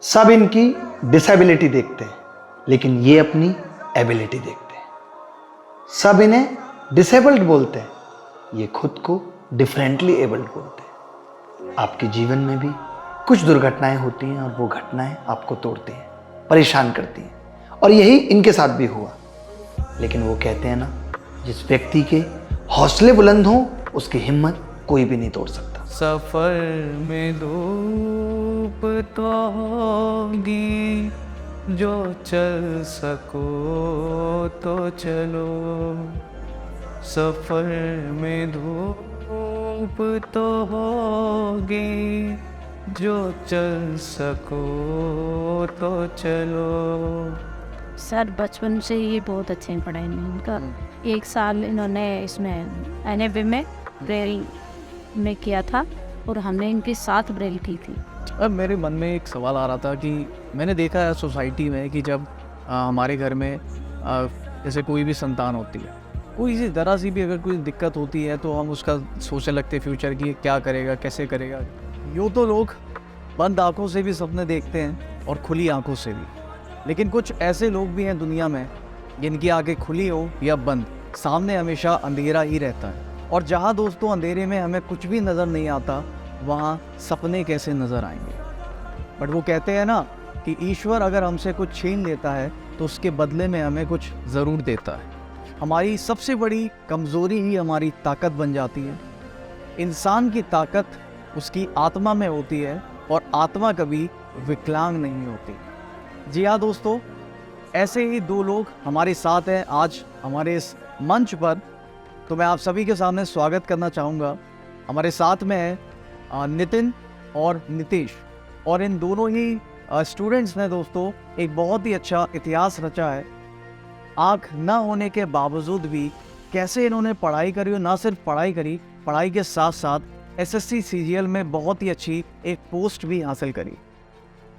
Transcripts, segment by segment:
सब इनकी डिसेबिलिटी देखते हैं, लेकिन ये अपनी एबिलिटी देखते हैं। सब इन्हें डिसेबल्ड बोलते हैं, ये खुद को डिफरेंटली एबल्ड बोलते हैं। आपके जीवन में भी कुछ दुर्घटनाएं होती हैं और वो घटनाएं आपको तोड़ती हैं, परेशान करती हैं, और यही इनके साथ भी हुआ। लेकिन वो कहते हैं ना, जिस व्यक्ति के हौसले बुलंद हों उसकी हिम्मत कोई भी नहीं तोड़ सकता। सफर में धूप तो होगी, जो चल सको तो चलो। सफर में धूप तो होगी, जो चल सको तो चलो। सर बचपन से ही बहुत अच्छे हैं पढ़ाई में। इनका 1 साल इन्होंने इसमें NAV में ब्रेल में किया था और हमने इनके साथ ब्रेल की थी। अब मेरे मन में एक सवाल आ रहा था कि मैंने देखा है सोसाइटी में कि जब हमारे घर में जैसे कोई भी संतान होती है, कोई सी ज़रा सी भी अगर कोई दिक्कत होती है तो हम उसका सोचने लगते फ्यूचर की क्या करेगा, कैसे करेगा। यूँ तो लोग बंद आंखों से भी सपने देखते हैं और खुली आंखों से भी, लेकिन कुछ ऐसे लोग भी हैं दुनिया में जिनकी आंखें खुली हो या बंद, सामने हमेशा अंधेरा ही रहता है। और जहाँ दोस्तों अंधेरे में हमें कुछ भी नज़र नहीं आता, वहाँ सपने कैसे नज़र आएंगे। बट वो कहते हैं ना कि ईश्वर अगर हमसे कुछ छीन लेता है तो उसके बदले में हमें कुछ ज़रूर देता है। हमारी सबसे बड़ी कमज़ोरी ही हमारी ताकत बन जाती है। इंसान की ताकत उसकी आत्मा में होती है और आत्मा कभी विकलांग नहीं होती। जी हाँ दोस्तों, ऐसे ही 2 लोग हमारे साथ हैं आज हमारे इस मंच पर। तो मैं आप सभी के सामने स्वागत करना चाहूँगा। हमारे साथ में है नितिन और नितेश, और इन दोनों ही स्टूडेंट्स ने दोस्तों एक बहुत ही अच्छा इतिहास रचा है। आँख न होने के बावजूद भी कैसे इन्होंने पढ़ाई करी, और ना सिर्फ पढ़ाई करी, पढ़ाई के साथ साथ SSC CGL में बहुत ही अच्छी एक पोस्ट भी हासिल करी।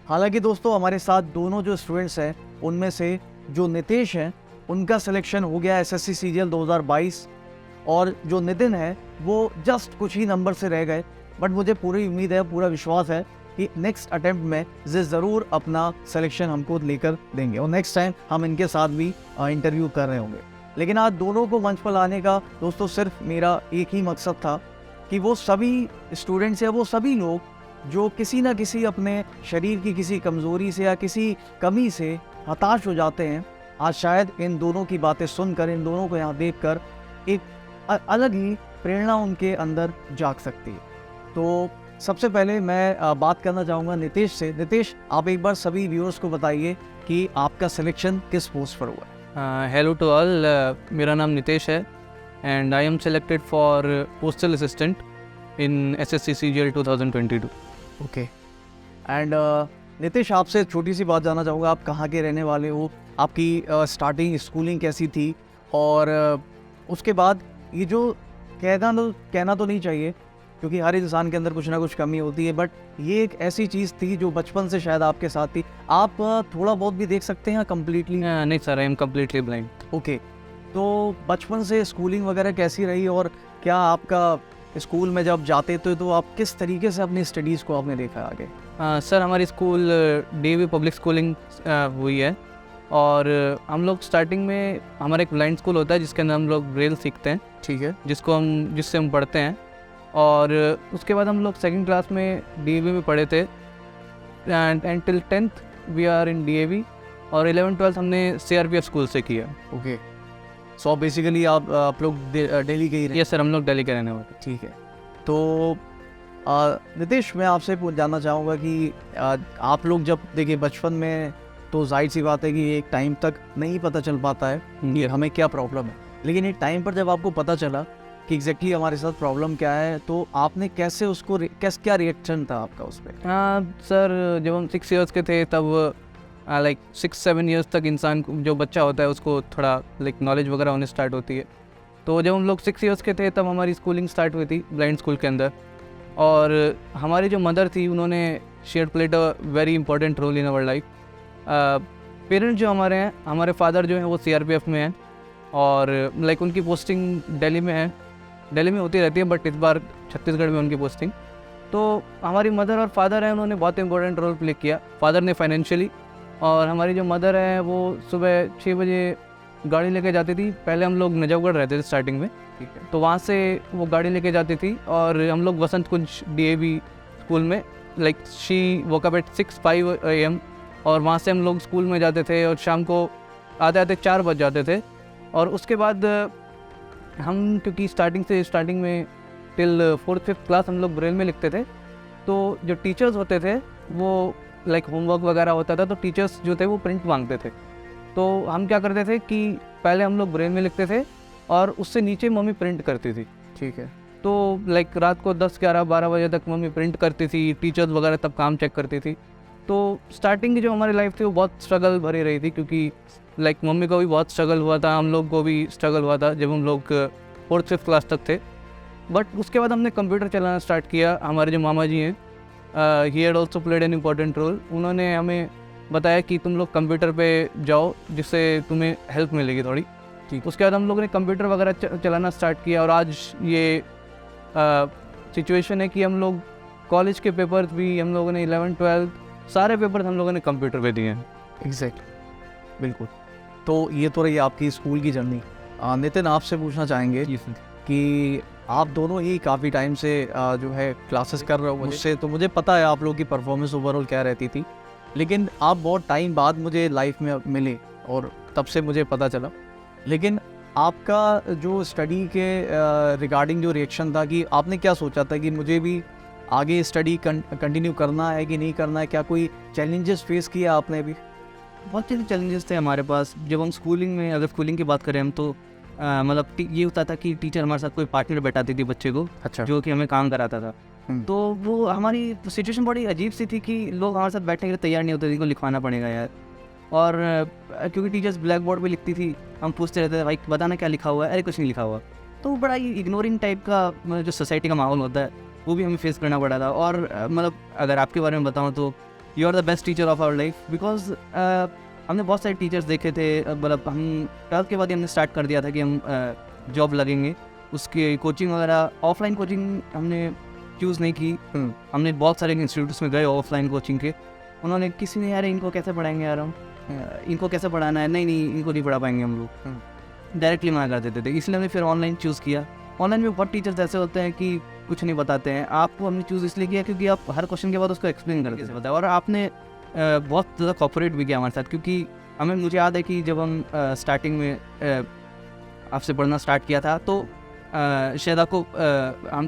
हालांकि दोस्तों हमारे साथ दोनों जो स्टूडेंट्स हैं उनमें से जो नितेश हैं उनका सिलेक्शन हो गया SSC CGL 2022, और जो नितिन है वो जस्ट कुछ ही नंबर से रह गए। बट मुझे पूरी उम्मीद है, पूरा विश्वास है कि नेक्स्ट अटेम्प्ट में ये ज़रूर अपना सिलेक्शन हमको लेकर देंगे और नेक्स्ट टाइम हम इनके साथ भी इंटरव्यू कर रहे होंगे। लेकिन आज दोनों को मंच पर लाने का दोस्तों सिर्फ मेरा एक ही मकसद था कि वो सभी स्टूडेंट्स या वो सभी लोग जो किसी ना किसी अपने शरीर की किसी कमज़ोरी से या किसी कमी से हताश हो जाते हैं, आज शायद इन दोनों की बातें सुनकर, इन दोनों को यहाँ देखकर एक अलग ही प्रेरणा उनके अंदर जाग सकती है। तो सबसे पहले मैं बात करना चाहूँगा नितेश से। नितेश, आप एक बार सभी व्यूअर्स को बताइए कि आपका सिलेक्शन किस पोस्ट पर हुआ है। हेलो टू ऑल, मेरा नाम नितेश है and I am selected for postal assistant in SSC CGL 2022। Okay. And Nitesh, आपसे छोटी सी बात जानना चाहूँगा, आप कहाँ के रहने वाले हो, आपकी स्टार्टिंग स्कूलिंग कैसी थी, और उसके बाद ये जो कहना तो नहीं चाहिए क्योंकि हर इंसान के अंदर कुछ ना कुछ कमी होती है, बट ये एक ऐसी चीज़ थी जो बचपन से शायद आपके साथ थी। आप थोड़ा बहुत भी देख सकते हैं कम्प्लीटली? नहीं sir, I am completely blind. Okay. तो बचपन से स्कूलिंग वगैरह कैसी रही, और क्या आपका स्कूल में जब जाते थे तो आप किस तरीके से अपनी स्टडीज़ को आपने देखा आगे? सर, हमारी स्कूल DAV पब्लिक स्कूलिंग हुई है, और हम लोग स्टार्टिंग में हमारा एक ब्लाइंड स्कूल होता है जिसके अंदर हम लोग ब्रेल सीखते हैं, ठीक है, जिससे हम पढ़ते हैं। और उसके बाद हम लोग 2nd क्लास में DAV में पढ़े थे, and till 10th we are in DAV, और 11th-12th हमने CRPF स्कूल से किया। ओके। सो बेसिकली आप लोग दिल्ली के ही रहे? यस सर, हम लोग दिल्ली के रहने वाले। ठीक है। तो नितेश, मैं आपसे जानना चाहूँगा कि आप लोग जब देखिए बचपन में तो जाहिर सी बात है कि एक टाइम तक नहीं पता चल पाता है कि हमें क्या प्रॉब्लम है, लेकिन एक टाइम पर जब आपको पता चला कि एग्जैक्टली हमारे साथ प्रॉब्लम क्या है, तो आपने कैसे उसको क्या रिएक्शन था आपका उस पर? सर, जब हम 6 years के थे तब लाइक 6-7 years तक इंसान जो बच्चा होता है उसको थोड़ा लाइक नॉलेज वगैरह होने स्टार्ट होती है। तो जब हम लोग 6 years के थे तब हमारी स्कूलिंग स्टार्ट हुई थी ब्लाइंड स्कूल के अंदर, और हमारी जो मदर थी उन्होंने she had played a very important role in our life. Parents जो हमारे हैं, हमारे फादर जो हैं वो CRPF में हैं, और लाइक उनकी पोस्टिंग दिल्ली में है, दिल्ली में होती रहती है, बट इस बार छत्तीसगढ़ में उनकी पोस्टिंग। तो हमारी मदर और फादर हैं, उन्होंने बहुत इंपॉर्टेंट रोल प्ले किया। फादर ने फाइनेंशियली, और हमारी जो मदर है वो सुबह 6 बजे गाड़ी लेके जाती थी। पहले हम लोग नजफगढ़ रहते थे स्टार्टिंग में, ठीक है, तो वहाँ से वो गाड़ी लेके जाती थी और हम लोग वसंत कुंज DAV स्कूल में, like she woke up at 6-5 AM, और वहाँ से हम लोग स्कूल में जाते थे और शाम को आते आते 4 बज जाते थे। और उसके बाद हम, क्योंकि स्टार्टिंग में टिल 4th-5th क्लास हम लोग ब्रेल में लिखते थे, तो जो टीचर्स होते थे वो लाइक होमवर्क वगैरह होता था तो टीचर्स जो थे वो प्रिंट मांगते थे। तो हम क्या करते थे कि पहले हम लोग ब्रेल में लिखते थे और उससे नीचे मम्मी प्रिंट करती थी, ठीक है। तो लाइक रात को 10, 11, 12 बजे तक मम्मी प्रिंट करती थी, टीचर्स वगैरह तब काम चेक करती थी। तो स्टार्टिंग की जो हमारी लाइफ थी वो बहुत स्ट्रगल भरी रही थी, क्योंकि लाइक मम्मी को भी बहुत स्ट्रगल हुआ था, हम लोग को भी स्ट्रगल हुआ था जब हम लोग 4th-5th क्लास तक थे। बट उसके बाद हमने कंप्यूटर चलाना स्टार्ट किया। हमारे जो मामा जी हैं, he had also played an important role. उन्होंने हमें बताया कि तुम लोग कंप्यूटर पे जाओ जिससे तुम्हें हेल्प मिलेगी थोड़ी, ठीक। उसके बाद हम लोग ने कंप्यूटर वगैरह चलाना स्टार्ट किया और आज ये सिचुएशन है कि हम लोग कॉलेज के पेपर्स भी हम लोगों ने 11th-12th सारे पेपर्स हम लोगों ने कंप्यूटर पे दिए हैं। एग्जैक्टली, बिल्कुल। तो ये तो रही आपकी स्कूल की जर्नी। नितिन, आपसे पूछना चाहेंगे कि आप दोनों ही काफ़ी टाइम से जो है क्लासेस कर रहे हो मुझसे, तो मुझे पता है आप लोगों की परफॉर्मेंस ओवरऑल क्या रहती थी, लेकिन आप बहुत टाइम बाद मुझे लाइफ में मिले और तब से मुझे पता चला। लेकिन आपका जो स्टडी के रिगार्डिंग जो रिएक्शन था, कि आपने क्या सोचा था कि मुझे भी आगे स्टडी कंटिन्यू करना है कि नहीं करना है? क्या कोई चैलेंजेस फेस किया आपने भी? बहुत सारे चैलेंजेस थे हमारे पास जब हम स्कूलिंग में, अगर स्कूलिंग की बात करें हम, तो मतलब ये होता था कि टीचर हमारे साथ कोई पार्टनर बैठाती थी बच्चे को, अच्छा। जो कि हमें काम कराता था। तो वो हमारी सिचुएशन बड़ी अजीब सी थी कि लोग हमारे साथ बैठने के लिए तैयार नहीं होते थे, इनको लिखवाना पड़ेगा यार। और क्योंकि टीचर्स ब्लैक बोर्ड पर लिखती थी, हम पूछते रहते थे भाई बताना क्या लिखा हुआ है, अरे कुछ नहीं लिखा हुआ। तो बड़ा ही इग्नोरिंग टाइप का जो सोसाइटी का माहौल होता है वो भी हमें फेस करना पड़ा था। और मतलब अगर आपके बारे में बताऊँ तो you are the best teacher of our life, because हमने बहुत सारे टीचर्स देखे थे। मतलब हम 12th के बाद ही हमने स्टार्ट कर दिया था कि हम जॉब लगेंगे। उसके कोचिंग वगैरह, ऑफलाइन कोचिंग हमने चूज़ नहीं की। हमने बहुत सारे इंस्टीट्यूट्स में गए ऑफलाइन कोचिंग के, उन्होंने किसी ने यार इनको कैसे पढ़ाएंगे यार हम, इनको कैसे पढ़ाना है, नहीं इनको नहीं पढ़ा पाएंगे हम लोग, डायरेक्टली मना कर देते थे। इसलिए हमने फिर ऑनलाइन चूज़ किया। ऑनलाइन में बहुत टीचर्स ऐसे होते हैं कि कुछ नहीं बताते हैं आपको। हमने चूज़ इसलिए किया क्योंकि आप हर क्वेश्चन के बाद उसको एक्सप्लेन करके से बताया, और आपने बहुत ज़्यादा कॉपरेट भी किया हमारे साथ। क्योंकि मुझे याद है कि जब हम स्टार्टिंग में आपसे पढ़ना स्टार्ट किया था तो शायद आपको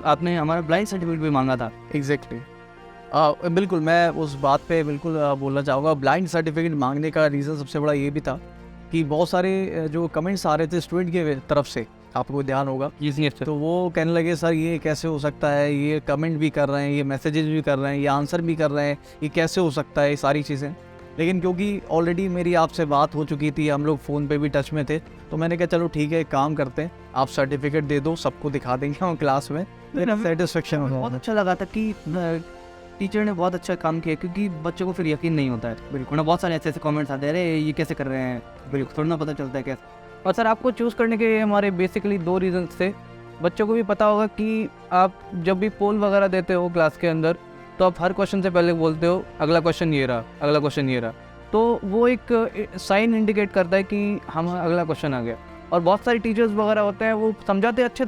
आपने हमारा ब्लाइंड सर्टिफिकेट भी मांगा था। एग्जैक्टली, बिल्कुल। मैं उस बात पे बिल्कुल बोलना चाहूँगा। ब्लाइंड सर्टिफिकेट मांगने का रीज़न सबसे बड़ा ये भी था कि बहुत सारे जो कमेंट्स आ रहे थे स्टूडेंट के तरफ से, आपको ध्यान होगा, तो वो कहने लगे सर ये कैसे हो सकता है, ये कमेंट भी कर रहे हैं, ये मैसेजेस भी कर रहे हैं, ये आंसर भी कर रहे हैं, ये कैसे हो सकता है, ये सारी चीज़ें। लेकिन क्योंकि ऑलरेडी मेरी आपसे बात हो चुकी थी, हम लोग फ़ोन पे भी टच में थे, तो मैंने कहा चलो ठीक है, काम करते हैं, आप सर्टिफिकेट दे दो, सबको दिखा देंगे हम क्लास में, सेटिस्फेक्शन हो। बहुत अच्छा लगा था कि टीचर ने बहुत अच्छा काम किया, क्योंकि बच्चों को फिर यकीन नहीं होता है। बिल्कुल, बहुत सारे ऐसे कमेंट्स आते हैं, अरे ये कैसे कर रहे हैं, बिल्कुल थोड़ा ना पता चलता है कैसे। और सर आपको चूज़ करने के हमारे बेसिकली 2 रीजंस थे। बच्चों को भी पता होगा कि आप जब भी पोल वगैरह देते हो क्लास के अंदर, तो आप हर क्वेश्चन से पहले बोलते हो अगला क्वेश्चन ये रहा, अगला क्वेश्चन ये रहा। तो वो एक साइन इंडिकेट करता है कि हम अगला क्वेश्चन आ गया। और बहुत सारे टीचर्स वगैरह होते हैं, वो समझाते अच्छे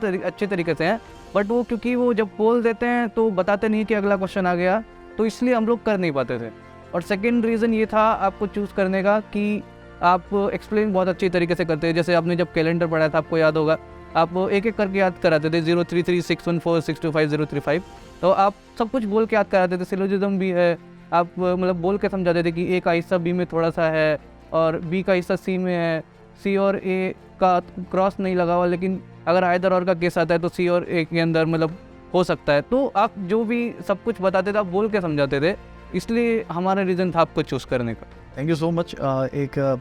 तरीके से हैं, बट वो क्योंकि वो जब पोल देते हैं तो बताते नहीं कि अगला क्वेश्चन आ गया, तो इसलिए हम लोग कर नहीं पाते थे। और सेकेंड रीज़न ये था आपको चूज़ करने का कि आप एक्सप्लेन बहुत अच्छी तरीके से करते हैं। जैसे आपने जब कैलेंडर पढ़ाया था, आपको याद होगा, आप एक एक करके याद कराते थे, 033614625035, तो आप सब कुछ बोल के याद कराते थे। सिलोजिज्म भी है, आप मतलब बोल के समझाते थे कि ए का हिस्सा बी में थोड़ा सा है और बी का हिस्सा सी में है, सी और ए का क्रॉस नहीं लगा हुआ, लेकिन अगर आइदर और का केस आता है तो सी और ए के अंदर मतलब हो सकता है। तो आप जो भी सब कुछ बताते थे आप बोल के समझाते थे, इसलिए हमारा रीज़न था आपको चूज़ करने का। Thank you so much. एक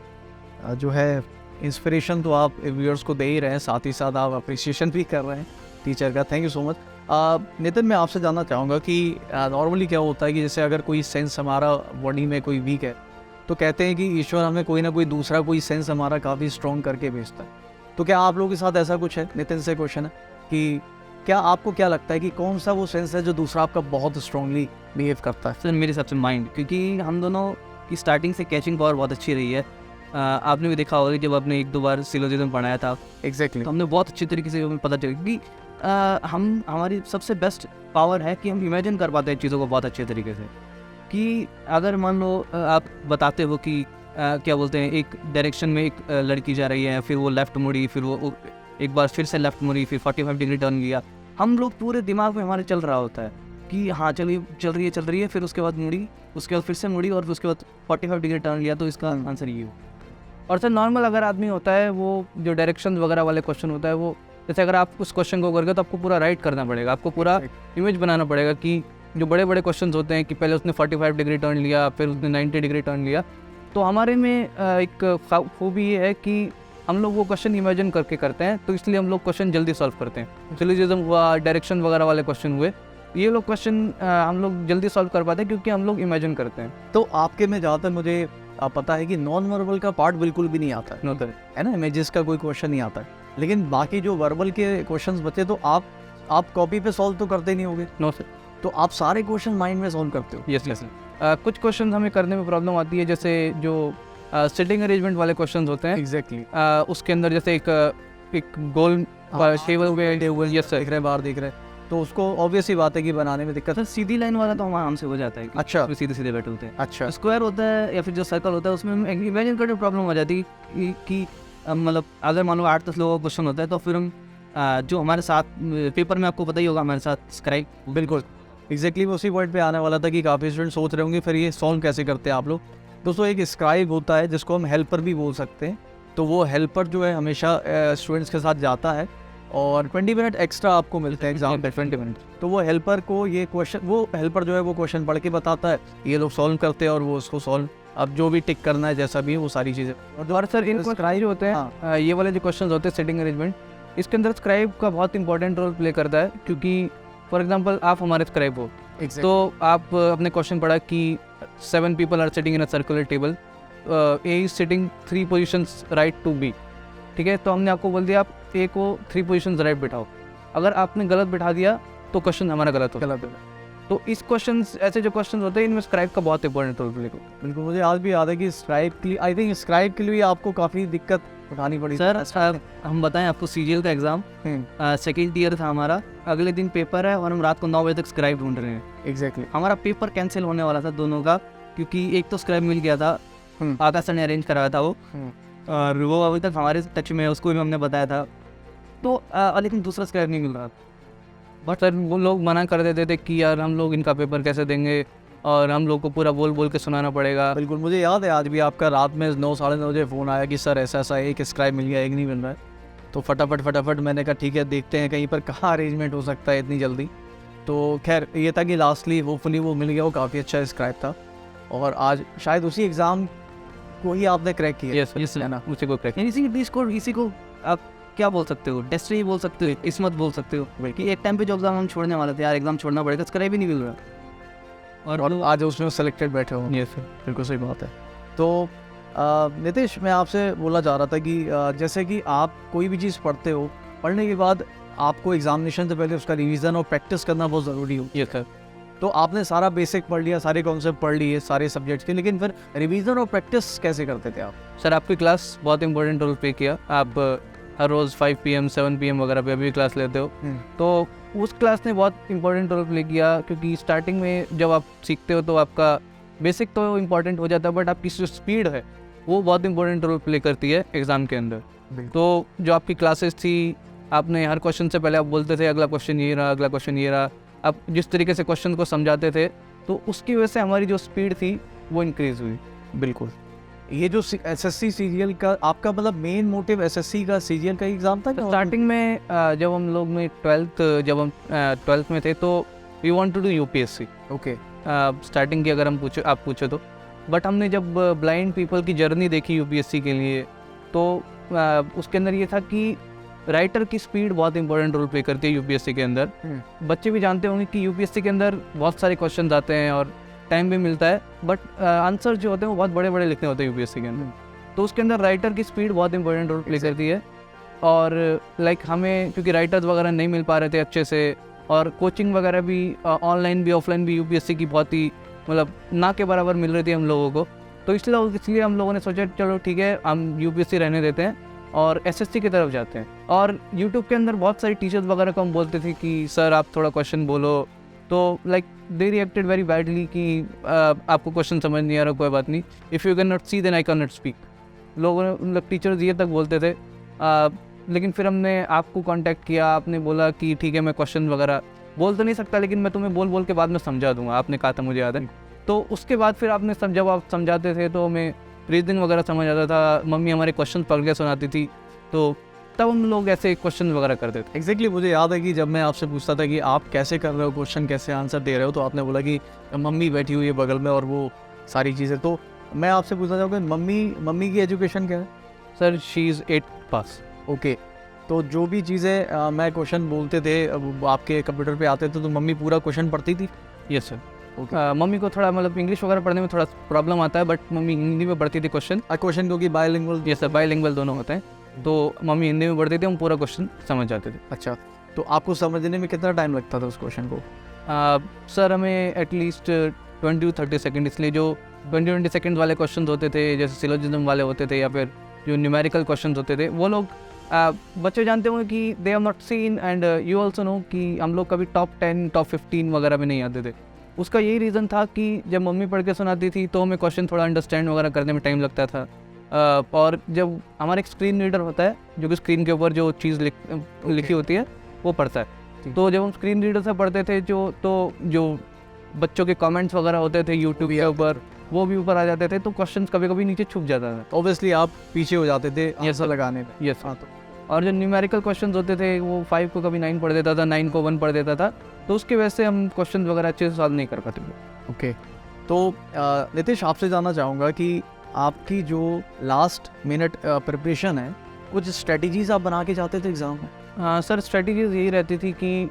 जो है इंस्पिरेशन तो आप व्यूअर्स को दे ही रहे हैं, साथ ही साथ आप अप्रिसिएशन भी कर रहे हैं टीचर का। Thank you so much. Nitin, मैं आपसे जानना चाहूँगा कि नॉर्मली क्या होता है कि जैसे अगर कोई सेंस हमारा बॉडी में कोई वीक है, तो कहते हैं कि ईश्वर हमें कोई ना कोई दूसरा कोई सेंस हमारा काफ़ी स्ट्रॉन्ग करके भेजता है। तो क्या आप लोगों के साथ ऐसा कुछ है? नितिन से क्वेश्चन है कि क्या आपको क्या लगता है कि कौन सा वो सेंस है जो दूसरा आपका बहुत स्ट्रांगली बिहेव करता है? सर मेरे हिसाब से माइंड, क्योंकि हम दोनों की स्टार्टिंग से कैचिंग पावर बहुत अच्छी रही है। आपने भी देखा होगा कि जब आपने 1-2 बार सिलोजिज्म पढ़ाया था एग्जैक्टली तो हमने बहुत अच्छी तरीके से हमें पता चला कि हमारी सबसे बेस्ट पावर है कि हम इमेजिन कर पाते हैं चीज़ों को बहुत अच्छे तरीके से। कि अगर मान लो आप बताते हो कि क्या बोलते हैं, एक डायरेक्शन में एक लड़की जा रही है, फिर वो लेफ़्ट मुड़ी, फिर वो एक बार फिर से लेफ़्ट मुड़ी, फिर 45 डिग्री टर्न लिया, हम लोग पूरे दिमाग में हमारे चल रहा होता है कि हाँ चलिए चल रही है, फिर उसके बाद मुड़ी, उसके बाद फिर से मुड़ी और फिर उसके बाद 45 डिग्री टर्न लिया, तो इसका आंसर ये हो। और सर नॉर्मल अगर आदमी होता है, वो जो डायरेक्शन वगैरह वाले क्वेश्चन होता है, वो जैसे अगर आप उस क्वेश्चन को करके तो आपको पूरा राइट करना पड़ेगा, आपको पूरा इमेज बनाना पड़ेगा कि जो बड़े बड़े क्वेश्चन होते हैं कि पहले उसने 45 डिग्री टर्न लिया, फिर उसने 90 डिग्री टर्न लिया। तो हमारे में एक खूबी ये है कि हम लोग वो क्वेश्चन इमेजिन करके करते हैं, तो इसलिए हम लोग क्वेश्चन जल्दी सॉल्व करते हैं। सिलोजिज्म हुआ, डायरेक्शन वगैरह वाले क्वेश्चन हुए, ये लोग क्वेश्चन हम लोग जल्दी सॉल्व कर पाते हैं क्योंकि हम लोग इमेजिन करते हैं। तो आपके में ज़्यादातर मुझे पता है कि नॉन वर्बल का पार्ट बिल्कुल भी नहीं आता है ना, इमेजेस का कोई क्वेश्चन नहीं आता है, लेकिन बाकी जो वर्बल के क्वेश्चंस बचे तो आप कॉपी पे सॉल्व तो करते नहीं होगे। No sir. तो आप सारे क्वेश्चन माइंड में सॉल्व करते हो? Yes yes. कुछ क्वेश्चन हमें करने में प्रॉब्लम आती है, जैसे जो सिटिंग अरेंजमेंट वाले क्वेश्चन होते हैं। एग्जैक्टली। उसके अंदर जैसे एक गोल टेबल में यस सर बाहर देख रहे हैं, तो उसको ऑब्वियस ही बात है कि बनाने में दिक्कत है। सर सीधी लाइन वाला तो हम आराम से हो जाता है कि अच्छा। उसमें सीधे सीधे बैठे होते हैं। अच्छा। स्क्वायर होता है या फिर जो सर्कल होता है, उसमें इमेजिन करने में प्रॉब्लम हो जाती है कि मतलब अगर मान लो 8-10 लोगों का क्वेश्चन होता है, तो फिर हम जो हमारे साथ पेपर में, आपको पता ही होगा, हमारे साथ स्क्राइब। बिल्कुल एग्जैक्टली मैं उसी पॉइंट पे आने वाला था कि काफ़ी स्टूडेंट सोच रहे होंगे फिर ये सॉल्व कैसे करते हैं आप लोग। दोस्तों एक स्क्राइब होता है जिसको हम हेल्पर भी बोल सकते हैं, तो वो हेल्पर जो है हमेशा स्टूडेंट्स के साथ जाता है और 20 मिनट एक्स्ट्रा आपको मिलते हैं एग्जाम पे, 20 मिनट। तो वो हेल्पर को ये क्वेश्चन, वो हेल्पर जो है वो क्वेश्चन पढ़ के बताता है, ये लोग सॉल्व करते हैं और वो उसको सॉल्व, अब जो भी टिक करना है जैसा भी है वो सारी चीज़ें। और दोबारा सर इन स्क्राइब होते हैं, ये वाले जो क्वेश्चन होते हैं सिटिंग अरेंजमेंट, इसके अंदर स्क्राइब का बहुत इंपॉर्टेंट रोल प्ले करता है। क्योंकि फॉर एग्जांपल आप हमारे स्क्राइब हो, तो आप अपने क्वेश्चन पढ़ा कि 7 people are sitting in a circular table, A is sitting 3 positions right to B, ठीक है। तो हमने आपको बोल दिया आप ए को 3 पोजीशंस राइट बिठाओ, अगर आपने गलत बिठा दिया तो क्वेश्चन हमारा गलत हो। तो इस क्वेश्चन, ऐसे जो क्वेश्चन होते हैं, इनमें स्क्राइब का बहुत इंपॉर्टेंट रोल प्ले करता है। बिल्कुल, मुझे आज भी याद है कि स्क्राइब के लिए, आई थिंक स्क्राइब के लिए आपको काफ़ी दिक्कत उठानी पड़ी। सर हम बताएं आपको, सीजीएल का एग्ज़ाम सेकेंड ईयर था हमारा, अगले दिन पेपर है और हम रात को 9 बजे तक स्क्राइब ढूंढ रहे हैं। एग्जैक्टली। हमारा पेपर कैंसिल होने वाला था दोनों का, क्योंकि एक तो स्क्राइब मिल गया था, आकाश सर ने अरेंज कराया था वो, और वो अभी तक हमारे टच में है, उसको भी हमने बताया था। तो लेकिन दूसरा स्क्राइब नहीं मिल रहा। बट सर वो लोग मना कर देते थे कि यार हम लोग इनका पेपर कैसे देंगे, और हम लोग को पूरा बोल बोल के सुनाना पड़ेगा। बिल्कुल, मुझे याद है आज भी आपका रात में 9 साढ़े 9 बजे फ़ोन आया कि सर ऐसा ऐसा एक स्क्राइब मिल गया, एक नहीं मिल रहा है। तो फटाफट मैंने कहा ठीक है, देखते हैं कहीं पर कहाँ अरेंजमेंट हो सकता है इतनी जल्दी। तो खैर ये था कि लास्टली होपफुली वो मिल गया, वो काफ़ी अच्छा स्क्राइब था, और आज शायद उसी एग्ज़ाम को ही आपने क्रैक किया। यस है ना, उसी को क्रैक, इसी को आप क्या बोल सकते हो, डेस्टिनी बोल सकते हो, किस्मत बोल सकते हो कि एक टाइम पे जो एग्ज़ाम हम छोड़ने वाले थे, यार एग्ज़ाम छोड़ना पड़ेगा, स्क्राइब ही नहीं मिल रहा, और आज उसमें सेलेक्टेड बैठे हो। यस सर, बिल्कुल सही बात है। तो नितेश, मैं आपसे बोलना चाह रहा था कि जैसे कि आप कोई भी चीज़ पढ़ते हो, पढ़ने के बाद आपको एग्जामिनेशन से पहले उसका रिवीजन और प्रैक्टिस करना बहुत ज़रूरी हो। Yes sir. तो आपने सारा बेसिक पढ़ लिया, सारे कॉन्सेप्ट पढ़ लिए सारे सब्जेक्ट्स के, लेकिन फिर रिवीजन और प्रैक्टिस कैसे करते थे आप? सर आपकी क्लास बहुत इंपॉर्टेंट रोल प्ले किया। आप हर रोज़ 5 PM 7 PM वगैरह पे अभी क्लास लेते हो, तो उस क्लास ने बहुत इंपॉर्टेंट रोल प्ले किया। क्योंकि स्टार्टिंग में जब आप सीखते हो तो आपका बेसिक तो इंपॉर्टेंट हो जाता है, बट आपकी जो स्पीड है वो बहुत इंपॉर्टेंट रोल प्ले करती है एग्ज़ाम के अंदर। तो जो आपकी क्लासेस थी, आपने हर क्वेश्चन से पहले आप बोलते थे अगला क्वेश्चन ये रहा, अगला क्वेश्चन ये रहा, आप जिस तरीके से क्वेश्चन को समझाते थे, तो उसकी वजह से हमारी जो स्पीड थी वो इंक्रीज़ हुई। बिल्कुल। ये जो एसएससी सीजीएल का आपका मतलब मेन मोटिव एसएससी का सीजीएल का एग्ज़ाम था? स्टार्टिंग में जब हम लोग में 12th में थे, तो we want to do UPSC. Okay. Starting की अगर हम आप पूछो तो, बट हमने जब ब्लाइंड पीपल की जर्नी देखी यूपीएससी के लिए, तो उसके अंदर ये था कि राइटर की स्पीड बहुत इंपॉर्टेंट रोल प्ले करती है यूपीएससी के अंदर। बच्चे भी जानते होंगे कि यूपीएससी के अंदर बहुत सारे क्वेश्चन आते हैं और टाइम भी मिलता है, बट आंसर जो होते हैं वो बहुत बड़े बड़े लिखने होते हैं यूपीएससी के अंदर। तो उसके अंदर राइटर की स्पीड बहुत इंपॉर्टेंट रोल प्ले करती है। और लाइक हमें क्योंकि राइटर्स वगैरह नहीं मिल पा रहे थे अच्छे से, और कोचिंग वगैरह भी ऑनलाइन भी ऑफलाइन भी यूपीएससी की बहुत ही मतलब ना के बराबर मिल रही थी हम लोगों को। तो इसलिए हम लोगों ने सोचा चलो ठीक है हम यूपीएससी रहने देते हैं और एसएससी की तरफ जाते हैं। और यूट्यूब के अंदर बहुत सारी टीचर्स वगैरह को हम बोलते थे कि सर आप थोड़ा क्वेश्चन बोलो, तो like they reacted very badly कि आपको क्वेश्चन समझ नहीं आ रहा, कोई बात नहीं, if you can not see then I can not speak. लोगों ने मतलब टीचर्स ये तक बोलते थे। लेकिन फिर हमने आपको कांटेक्ट किया, आपने बोला कि ठीक है मैं क्वेश्चन वगैरह बोल तो नहीं सकता लेकिन मैं तुम्हें बोल बोल के बाद में समझा दूंगा, आपने कहा था मुझे याद है। तो उसके बाद फिर आपने जब आप समझाते थे तो हमें रीजनिंग वगैरह समझ आता था, मम्मी हमारे क्वेश्चन पढ़ के सुनाती थी, तो तब हम लोग ऐसे क्वेश्चन वगैरह करते थे। एग्जैक्टली मुझे याद है कि जब मैं आपसे पूछता था कि आप कैसे कर रहे हो क्वेश्चन, कैसे आंसर दे रहे हो, तो आपने बोला कि मम्मी बैठी हुई है बगल में और वो सारी चीज़ें। तो मैं आपसे पूछना चाहूँगा मम्मी की एजुकेशन क्या है? Sir she is 8 pass. Okay, तो जो भी चीज़ें मैं क्वेश्चन बोलते थे अब आपके कंप्यूटर पे आते थे तो मम्मी पूरा क्वेश्चन पढ़ती थी? Yes sir. मम्मी को थोड़ा मतलब इंग्लिश वगैरह पढ़ने में थोड़ा प्रॉब्लम आता है, बट मम्मी हिंदी में पढ़ती थी क्वेश्चन। क्वेश्चन क्योंकि बायलिंगुअल। यस सर, बायलिंगुअल दोनों होते हैं, तो मम्मी हिंदी में पढ़ती थी, हम पूरा क्वेश्चन समझ जाते थे। अच्छा, तो आपको समझने में कितना टाइम लगता था उस क्वेश्चन को? सर हमें एटलीस्ट 20-30 सेकेंड, इसलिए जो 20 सेकेंड वाले क्वेश्चन होते थे जैसे सिलोजिज्म वाले होते थे या फिर जो न्यूमेरिकल क्वेश्चन होते थे वो लोग बच्चे जानते होंगे कि they have not seen and you also know कि हम लोग कभी टॉप 10 टॉप 15 वगैरह में नहीं आते थे। उसका यही रीज़न था कि जब मम्मी पढ़ के सुनाती थी तो हमें क्वेश्चन थोड़ा अंडरस्टैंड वगैरह करने में टाइम लगता था। और जब हमारा एक स्क्रीन रीडर होता है जो कि स्क्रीन के ऊपर जो चीज़ लिखी होती है वो पढ़ता है, तो जब हम स्क्रीन रीडर से पढ़ते थे जो बच्चों के कमेंट्स वगैरह होते थे यूट्यूब के ऊपर वो भी ऊपर आ जाते थे, तो क्वेश्चन कभी कभी नीचे छुप जाता था। ऑब्वियसली आप पीछे हो जाते थे आंसर लगाने में। यस। हाँ, तो और जो न्यूमेरिकल क्वेश्चन होते थे वो 5 को कभी 9 पढ़ देता था, 9 को 1 पढ़ देता था, तो उसकी वजह से हम क्वेश्चन वगैरह अच्छे से सॉल्व नहीं कर पाते थे। ओके, तो नितिश आपसे जानना चाहूँगा कि आपकी जो लास्ट मिनट प्रिपरेशन है, कुछ स्ट्रेटजीज आप बना के जाते थे एग्ज़ाम में? हाँ सर, स्ट्रेटजीज यही रहती थी कि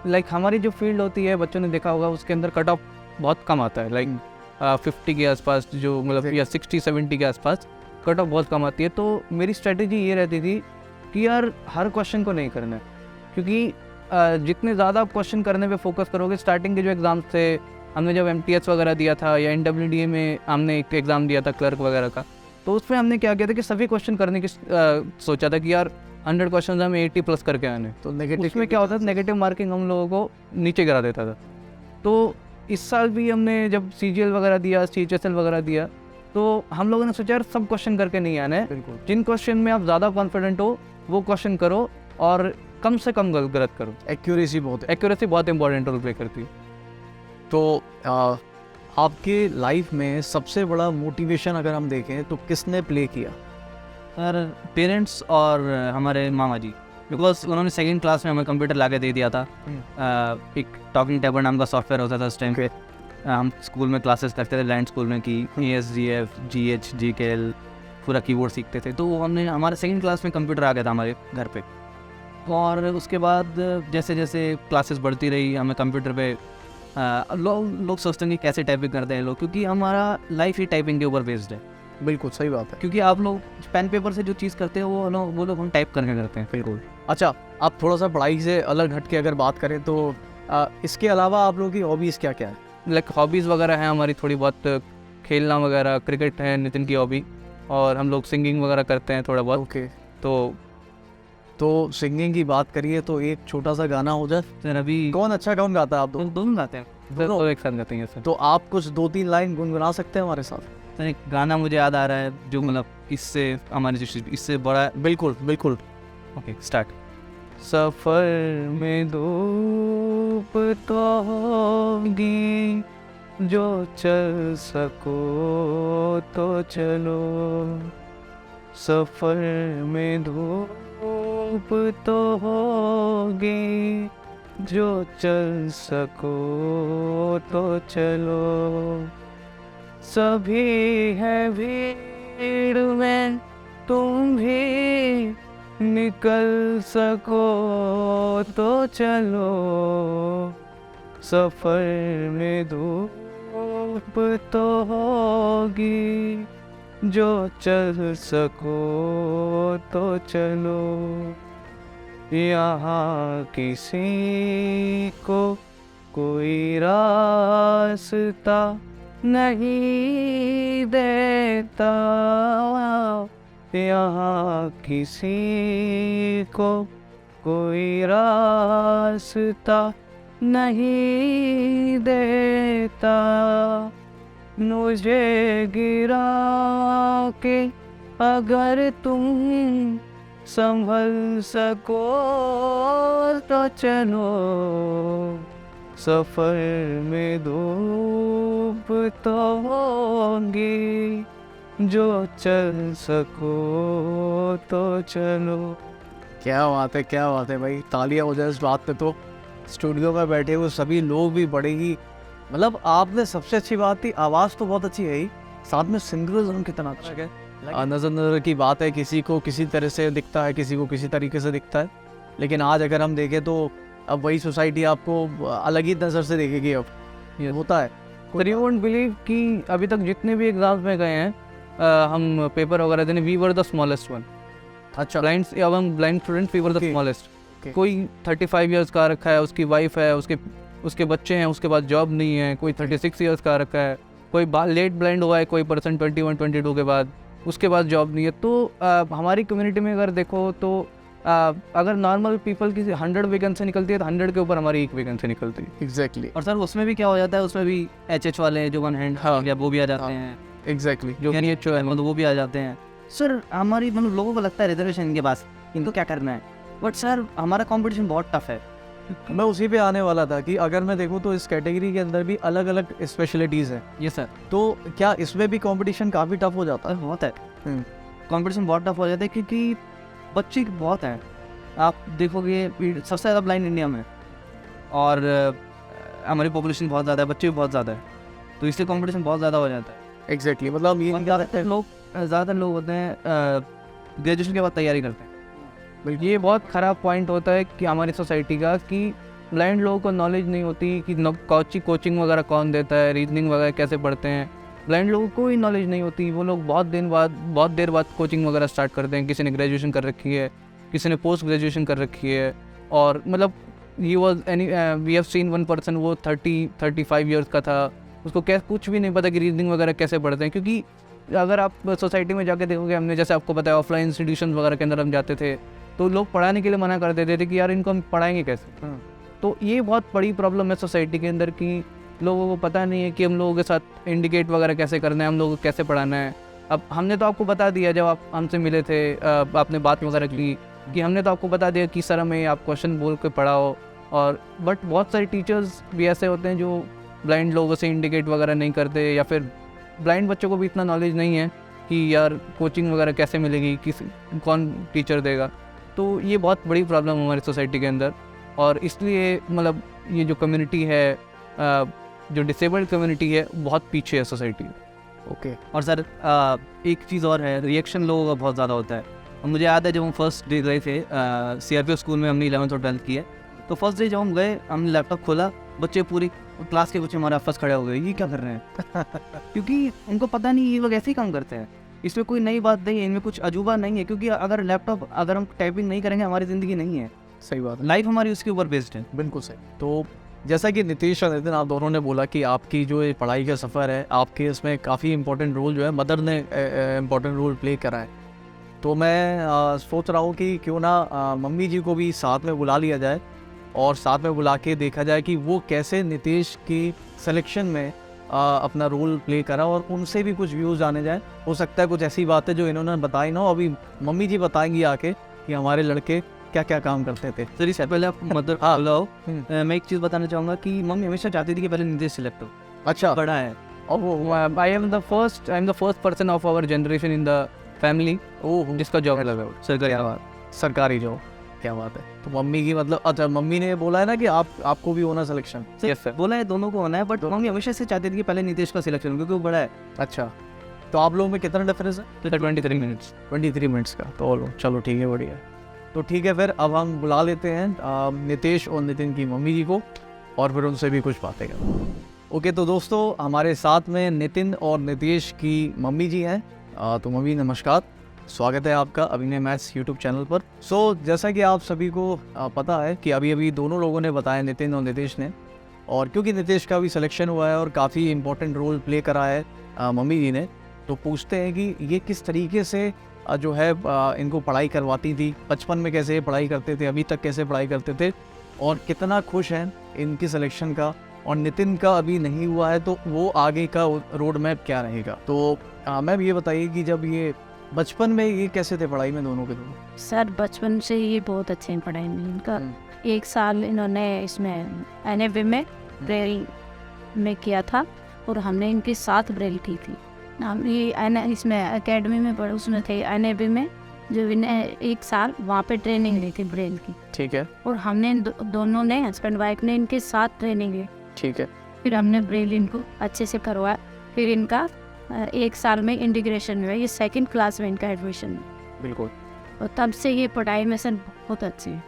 लाइक हमारी जो फील्ड होती है बच्चों ने देखा होगा उसके अंदर कट ऑफ बहुत कम आता है, लाइक 50 के आसपास, जो मतलब या 60-70 के आसपास कट ऑफ बहुत कम आती है। तो मेरी स्ट्रेटजी ये रहती थी कि यार हर क्वेश्चन को नहीं करना है, क्योंकि जितने ज़्यादा आप क्वेश्चन करने पे फोकस करोगे, स्टार्टिंग के जो एग्ज़ाम्स थे, हमने जब MTS वगैरह दिया था या NWDA में हमने एक एग्ज़ाम दिया था क्लर्क वगैरह का, तो उसमें हमने क्या किया था कि सभी क्वेश्चन करने की सोचा था कि यार 100 क्वेश्चन हमें 80+ करके आने। तो नेगेटिव उसमें क्या होता था, नेगेटिव मार्किंग हम लोगों को नीचे गिरा देता था। तो इस साल भी हमने जब CGL वगैरह दिया, CHSL वगैरह दिया, तो हम लोगों ने सोचा यार सब क्वेश्चन करके नहीं आना है, बिल्कुल। जिन क्वेश्चन में आप ज़्यादा कॉन्फिडेंट हो वो क्वेश्चन करो और कम से कम गलत करो। एक्यूरेसी बहुत इंपॉर्टेंट रोल प्ले करती है। तो आपके लाइफ में सबसे बड़ा मोटिवेशन अगर हम देखें तो किसने प्ले किया? सर पेरेंट्स और हमारे मामा जी, बिकॉज उन्होंने 2nd क्लास में हमें कंप्यूटर ला के दे दिया था। एक टॉकिंग टेबल नाम का सॉफ्टवेयर होता था उस टाइम पे। हम स्कूल में क्लासेस करते थे लैंड स्कूल में कि ESGF GH GKL पूरा कीबोर्ड सीखते थे, तो हमने हमारे 2nd क्लास में कंप्यूटर आ गया था हमारे घर पे। और उसके बाद जैसे जैसे क्लासेस बढ़ती रही, हमें कंप्यूटर पे लोग सोचते हैं कि कैसे टाइपिंग करते हैं लोग, क्योंकि हमारा लाइफ ही टाइपिंग के ऊपर बेस्ड है। बिल्कुल सही बात है। क्योंकि आप लोग पेन पेपर से जो चीज़ करते हैं वो लोग हम टाइप करके करते हैं। बिल्कुल। अच्छा, आप थोड़ा सा पढ़ाई से अलग हट के अगर बात करें तो इसके अलावा आप लोगों की हॉबीज़ क्या क्या है? लाइक हॉबीज़ वगैरह हैं हमारी थोड़ी बहुत, खेलना वगैरह, क्रिकेट है नितिन की हॉबी, और हम लोग सिंगिंग वगैरह करते हैं थोड़ा बहुत। ओके, तो सिंगिंग की बात करिए तो एक छोटा सा गाना हो जाए। सर अभी कौन गाता है आप दोनों गाते हैं। तो एक साथ गाते हैं सर। तो आप कुछ 2-3 लाइन गुनगुना सकते हैं हमारे साथ? सर एक गाना मुझे याद आ रहा है जो मतलब इससे हमारे जो इससे बड़ा। बिल्कुल। Okay start. सफर में धूप तो होगी, जो चल सको तो चलो, सफर में धूप तो होगी, जो चल सको तो चलो, सभी है भीड़ में तुम भी निकल सको तो चलो, सफर में धूप तो होगी, जो चल सको तो चलो, यहाँ किसी को कोई रास्ता नहीं देता, यहाँ किसी को कोई रास्ता नहीं देता, मुझे गिरा के अगर तुम संभल सको तो चलो, सफर में धूप तो होगी, जो चल सको तो चलो। क्या बात है, क्या बात है भाई, तालियां हो जाए इस बात पे। तो स्टूडियो में बैठे हुए सभी लोग भी बड़े ही, मतलब आपने सबसे अच्छी बात थी, आवाज़ तो बहुत अच्छी है ही, साथ में सिंगरिज्म कितना अच्छा है। नज़र नज़र की बात है, किसी को किसी तरह से दिखता है, किसी को किसी तरीके से दिखता है, लेकिन आज अगर हम देखें तो अब वही सोसाइटी आपको अलग ही नज़र से देखेगी। अब ये होता है। यू वोंट बिलीव कि अभी तक जितने भी एग्जाम्स में गए हैं, हम पेपर वगैरह देने, we were the smallest one. अच्छा, blind blind student, we were the smallest. कोई 35 इयर्स का रखा है, उसकी वाइफ है, उसके बच्चे हैं, उसके बाद जॉब नहीं है। कोई 36 इयर्स का रखा है, कोई लेट ब्लाइंड हुआ है, कोई पर्सन 21-22 के बाद, उसके बाद जॉब नहीं है। तो हमारी कम्युनिटी में अगर देखो तो अगर नॉर्मल पीपल की 100 वैकेंसी निकलती है तो 100 के ऊपर हमारी एक वैकेंसी निकलती है। एग्जैक्टली। और सर उसमें भी क्या हो जाता है, उसमें भी HH वाले जो वन हैंड या वो भी आ जाते हैं, एग्जैक्टली, जो NHO है मतलब वो भी आ जाते हैं। सर हमारी मतलब लोगों को लगता है रिजर्वेशन इनके पास, इनको क्या करना है, बट सर हमारा कंपटीशन बहुत टफ है। मैं उसी पे आने वाला था कि अगर मैं देखूँ तो इस कैटेगरी के अंदर भी अलग अलग स्पेशलिटीज़ हैं। ये सर, तो क्या इसमें भी कंपटीशन काफ़ी टफ हो जाता है? बहुत है, कंपटीशन बहुत टफ हो जाता है क्योंकि बच्चे बहुत हैं। आप देखोगे सबसे ज़्यादा ब्लाइंड इंडिया में, और हमारी पॉपुलेशन बहुत ज़्यादा है, बच्चे भी बहुत ज़्यादा है, तो इसलिए कंपटीशन बहुत ज़्यादा हो जाता है। एग्जैक्टली, मतलब ये ज़्यादातर लोग होते हैं ग्रेजुएशन के बाद तैयारी करते हैं। ये बहुत ख़राब पॉइंट होता है कि हमारी सोसाइटी का, कि ब्लाइंड लोगों को नॉलेज नहीं होती कि कोचिंग वगैरह कौन देता है, रीजनिंग वगैरह कैसे पढ़ते हैं। ब्लाइंड लोगों को कोई नॉलेज नहीं होती, वो लोग बहुत देर बाद कोचिंग वगैरह स्टार्ट करते हैं। किसी ने ग्रेजुएशन कर रखी है, किसी ने पोस्ट ग्रेजुएशन कर रखी है, और मतलब we have seen one person, वो 30-35 ईयर्स का था, उसको कुछ भी नहीं पता कि रीजनिंग वगैरह कैसे पढ़ते हैं। क्योंकि अगर आप सोसाइटी में जाके देखोगे, हमने जैसे आपको बताया ऑफलाइन इंस्टीट्यूशन वगैरह के अंदर हम जाते थे, तो लोग पढ़ाने के लिए मना कर देते थे कि यार इनको हम पढ़ाएंगे कैसे। तो ये बहुत बड़ी प्रॉब्लम है सोसाइटी के अंदर कि लोगों को पता नहीं है कि हम लोगों के साथ इंडिकेट वगैरह कैसे करना है, हम लोगों को कैसे पढ़ाना है। अब हमने तो आपको बता दिया, जब आप हमसे मिले थे, आपने बात वगैरह की, कि हमने तो आपको बता दिया कि सर हमें आप क्वेश्चन बोल के पढ़ाओ। और बट बहुत सारे टीचर्स भी ऐसे होते हैं जो ब्लाइंड लोगों से इंडिकेट वगैरह नहीं करते, या फिर ब्लाइंड बच्चों को भी इतना नॉलेज नहीं है कि यार कोचिंग वगैरह कैसे मिलेगी, कौन टीचर देगा। तो ये बहुत बड़ी प्रॉब्लम हमारी सोसाइटी के अंदर, और इसलिए मतलब ये जो कम्युनिटी है, जो डिसेबल्ड कम्युनिटी है, बहुत पीछे है सोसाइटी। ओके। और सर एक चीज़ और है, रिएक्शन लोगों का बहुत ज़्यादा होता है। और मुझे याद है जब हम फर्स्ट डे गए थे CRPO स्कूल में, हमने 11th और 12th की है, तो फर्स्ट डे जब हम गए, हमने लैपटॉप खोला, बच्चे पूरी क्लास के बच्चे हमारे आसपास खड़े हो गए, ये क्या कर रहे हैं क्योंकि उनको पता नहीं ये लोग ऐसे ही काम करते हैं, इसमें कोई नई बात नहीं है, इनमें कुछ अजूबा नहीं है। क्योंकि अगर हम टाइपिंग नहीं करेंगे, हमारी ज़िंदगी नहीं है, सही बात है, लाइफ हमारी उसके ऊपर बेस्ड है। बिल्कुल सही। तो जैसा कि नीतीश और नितिन आप दोनों ने बोला कि आपकी जो ये पढ़ाई का सफ़र है, आपके इसमें काफ़ी इंपॉर्टेंट रोल जो है मदर ने इम्पॉर्टेंट रोल प्ले करा है। तो मैं सोच रहा हूँ कि क्यों ना मम्मी जी को भी साथ में बुला लिया जाए, और साथ में बुला के देखा जाए कि वो कैसे नीतीश की सिलेक्शन में अपना रोल प्ले करा, और उनसे भी कुछ व्यूज़ जाने जाए। हो सकता है कुछ ऐसी बातें जो इन्होंने बताई ना, अभी मम्मी जी बताएंगी आके कि हमारे लड़के क्या क्या काम करते थे। सर इससे पहले आप मदर बुलाओ, मैं एक चीज़ बताना चाहूँगा कि मम्मी हमेशा चाहती थी कि पहले नीतीश सिलेक्ट हो। अच्छा, बड़ा है, और वो I am the first person of our generation in the family जिसका जॉब लगा सरकारी जॉब। क्या बात है। तो मम्मी की मतलब, अच्छा मम्मी ने बोला है ना कि आपको भी होना सिलेक्शन। यस सर, बोला है दोनों को होना है, बट मम्मी हमेशा से चाहती थी कि पहले नीतीश का सिलेक्शन हो, क्योंकि वो बड़ा है। अच्छा, तो आप लोगों में कितना डिफरेंस है? 23 मिनट्स 23 मिनट्स का। तो चलो ठीक है, बढ़िया। तो ठीक है, फिर अब हम बुला लेते हैं नीतीश और नितिन की मम्मी जी को, और फिर उनसे भी कुछ बातें करें। ओके, तो दोस्तों हमारे साथ में नितिन और नीतीश की मम्मी जी हैं, तो मम्मी नमस्कार, स्वागत है आपका अभिनय मैथ्स यूट्यूब चैनल पर। जैसा कि आप सभी को पता है कि अभी अभी दोनों लोगों ने बताया, नितिन और नितेश ने, और क्योंकि नितेश का भी सिलेक्शन हुआ है और काफ़ी इंपॉर्टेंट रोल प्ले करा है मम्मी जी ने, तो पूछते हैं कि ये किस तरीके से जो है इनको पढ़ाई करवाती थी, बचपन में कैसे पढ़ाई करते थे, अभी तक कैसे पढ़ाई करते थे, और कितना खुश हैं इनकी सिलेक्शन का। और नितिन का अभी नहीं हुआ है तो वो आगे का रोड मैप क्या रहेगा। तो मैम ये बताइए कि जब ये बचपन में ये कैसे थे पढ़ाई में दोनों के दोनों? सर बचपन से ये बहुत अच्छे हैं पढ़ाई में। इनका 1 साल इन्होंने इसमें NAV में ब्रेल में किया था और हमने इनके साथ ब्रेल की थी। हम ये इसमें एकेडमी में पढ़े, उसमें थे NAV में, जो इन्हें 1 साल वहाँ पे ट्रेनिंग ली थी ब्रेल की। ठीक है, और हमने दोनों ने, हस्बैंड वाइफ ने, इनके साथ ट्रेनिंग ली। ठीक है, फिर हमने ब्रेल इनको अच्छे से करवाया। फिर इनका 1 साल में इंटीग्रेशन हुआ, ये 2nd क्लास में इनका एडमिशन हुआ। बिल्कुल। और तब से ये पढ़ाई में सर बहुत अच्छी है।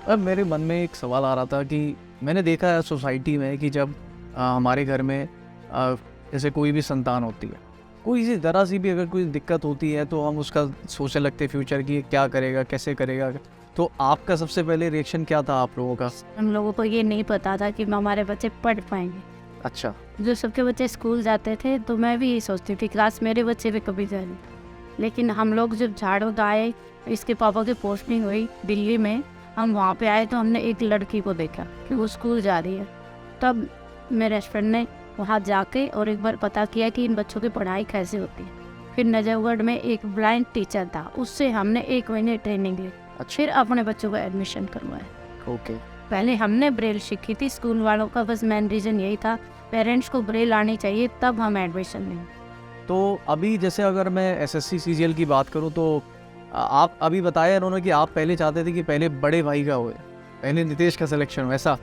अब मेरे मन में एक सवाल आ रहा था कि मैंने देखा है सोसाइटी में कि जब हमारे घर में जैसे कोई भी संतान होती है, कोई सी ज़रा सी भी अगर कोई दिक्कत होती है तो हम उसका सोचने लगते फ्यूचर की क्या करेगा, कैसे करेगा। तो आपका सबसे पहले रिएक्शन क्या था आप लोगों का? हम लोगों को ये नहीं पता था कि हमारे बच्चे पढ़ पाएंगे। अच्छा। जो सबके बच्चे स्कूल जाते थे तो मैं भी यही सोचती थी क्लास मेरे बच्चे भी कभी जाए। लेकिन हम लोग जब झाड़ू आए, इसके पापा की पोस्टिंग हुई दिल्ली में, हम वहाँ पे आए तो हमने एक लड़की को देखा कि वो स्कूल जा रही है। तब मेरे हस्बैंड ने वहाँ जाके और एक बार पता किया कि इन बच्चों की पढ़ाई कैसे होती है। फिर नजफगढ़ में एक ब्लाइंड टीचर था, उससे हमने 1 महीने ट्रेनिंग ली। फिर अपने बच्चों को एडमिशन करवाया। ओके। पहले हमने ब्रेल सीखी थी, स्कूल वालों का बस मेन रीज़न यही था, पेरेंट्स को ब्रेल आनी चाहिए तब हम एडमिशन लें। तो अभी जैसे अगर मैं SSC CGL की बात करूं तो आप अभी बताया इन्होंने कि आप पहले चाहते थे कि पहले बड़े भाई का होए, पहले नितेश का सिलेक्शन हो, ऐसा?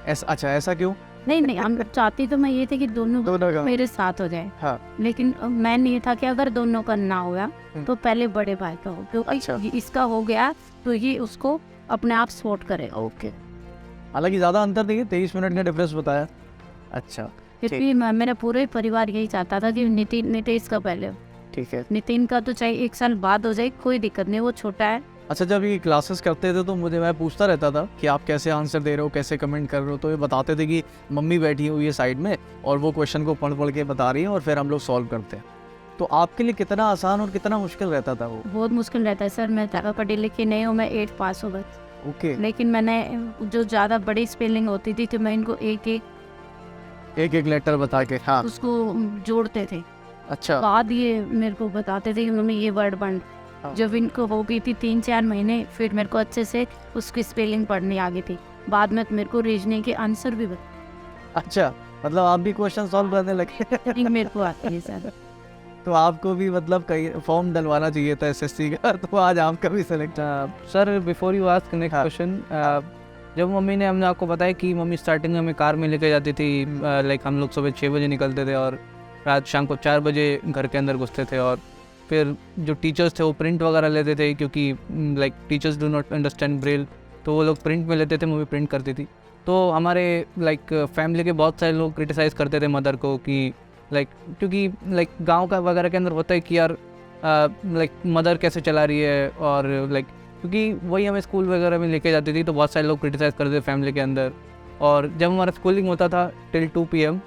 अच्छा, ऐसा क्यों? नहीं, हम चाहती तो मैं ये थी कि दोनों का मेरे साथ हो जाए। हाँ। लेकिन मैन ये था कि अगर दोनों का ना हुआ तो पहले बड़े भाई का हो, क्योंकि अच्छा। इसका हो गया तो ये उसको अपने आप सपोर्ट करेगा। ओके। हालांकि ज़्यादा अंतर नहीं है, 23 मिनट का डिफरेंस बताया। अच्छा, फिर भी मेरा पूरे परिवार यही चाहता था कि नितेश का पहले हो। ठीक है। नितिन का तो चाहे 1 साल बाद हो जाए, कोई दिक्कत नहीं, वो छोटा है। अच्छा, जब ये क्लासेस करते थे तो मैं पूछता रहता था कि आप कैसे आंसर दे रहे हो, कैसे कमेंट कर रहे हो, तो ये बताते थे कि मम्मी बैठी हुई है साइड में और वो क्वेश्चन को पढ़ के बता रही है और फिर हम लोग सॉल्व करते हैं। तो आपके लिए कितना आसान और कितना मुश्किल रहता था वो? बहुत मुश्किल रहता है सर। मैं ज़्यादा पढ़ी लिखी नहीं हूँ, मैं 8 पास हूँ बस। ओके। लेकिन मैंने जो ज़्यादा बड़ी स्पेलिंग होती थी तो मैं इनको एक लेटर बता के, हाँ, उसको जोड़ते थे। अच्छा, बाद ये मेरे को बताते थे कि मम्मी ये वर्ड बन। हाँ। जब इनको हो गई थी 3-4 महीने, फिर मेरे को अच्छे से उसकी स्पेलिंग पढ़नी आ गई थी। बाद में मेरे को रीजनिंग के आंसर भी अच्छा, मतलब आप भी क्वेश्चन सॉल्व करने लगे? मेरे को आती है सर। तो आपको भी मतलब कहीं फॉर्म डलवाना चाहिए था SSC का, तो आज आपका भी select. Sir before you ask next question, जब मम्मी ने हमने आपको बताया कि मम्मी स्टार्टिंग में हमें कार में लेके जाती थी, लाइक हम लोग सुबह 6 बजे निकलते थे और रात शाम को 4 बजे घर के अंदर घुसते थे, और फिर जो टीचर्स थे वो प्रिंट वगैरह लेते थे क्योंकि like teachers do not understand Braille, तो वो लोग प्रिंट में लेते थे, मम्मी प्रिंट करती थी। तो हमारे लाइक फैमिली के बहुत सारे लोग क्रिटिसाइज़ करते थे मदर को कि लाइक, क्योंकि लाइक गांव का वगैरह के अंदर होता है कि यार लाइक मदर कैसे चला रही है, और लाइक क्योंकि वही हमें स्कूल वगैरह में लेके जाती थी तो बहुत सारे लोग क्रिटिसाइज़ करते थे फैमिली के अंदर। और जब हमारा स्कूलिंग होता था टिल 2 PM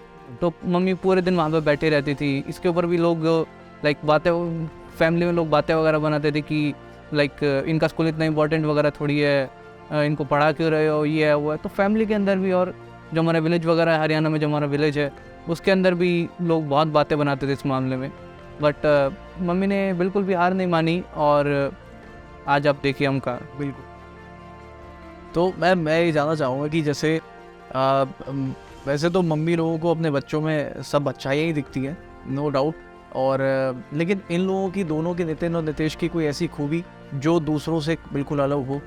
तो मम्मी पूरे दिन वहाँ पर बैठी रहती थी। इसके ऊपर भी लोग लाइक बातें, फैमिली में लोग बातें वगैरह बनाते थे कि लाइक इनका स्कूल इतना इंपॉर्टेंट वगैरह थोड़ी है, इनको पढ़ा क्यों रहे हो, ये है वो है। तो फैमिली के अंदर भी, और जो हमारा विलेज वगैरह है हरियाणा में, जो हमारा विलेज है उसके अंदर भी लोग बहुत बातें बनाते थे इस मामले में। बट मम्मी ने बिल्कुल भी हार नहीं मानी और आज आप देखिए हम का बिल्कुल। तो मैं ये जानना चाहूँगा कि जैसे वैसे तो मम्मी लोगों को अपने बच्चों में सब अच्छाइयाँ ही दिखती हैं, नो डाउट, और लेकिन इन लोगों की, दोनों के, नितिन और नितेश की, कोई ऐसी खूबी जो दूसरों से बिल्कुल अलग हो,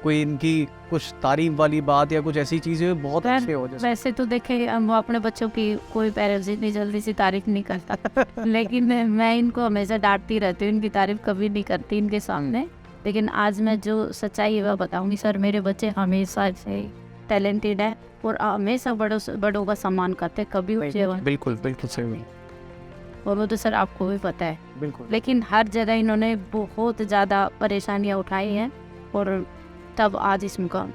कोई इनकी कुछ तारीफ वाली बात या कुछ ऐसी चीज़ें बहुत अच्छे हो जैसे? वैसे तो देखे हम अपने बच्चों की कोई पेरेंट्स इतनी जल्दी से तारीफ नहीं करता लेकिन मैं इनको हमेशा डांटती रहती हूँ, इनकी तारीफ कभी नहीं करती इनके सामने। लेकिन आज मैं जो सच्चाई है वह बताऊंगी सर। मेरे बच्चे हमेशा से टैलेंटेड है और हमेशा बड़ों का सम्मान करते, कभी बिल्कुल बिल्कुल सही। और वो तो सर आपको भी पता है। बिल्कुल। लेकिन हर जगह इन्होंने बहुत ज़्यादा परेशानियाँ उठाई हैं और तब आज इस मुकाम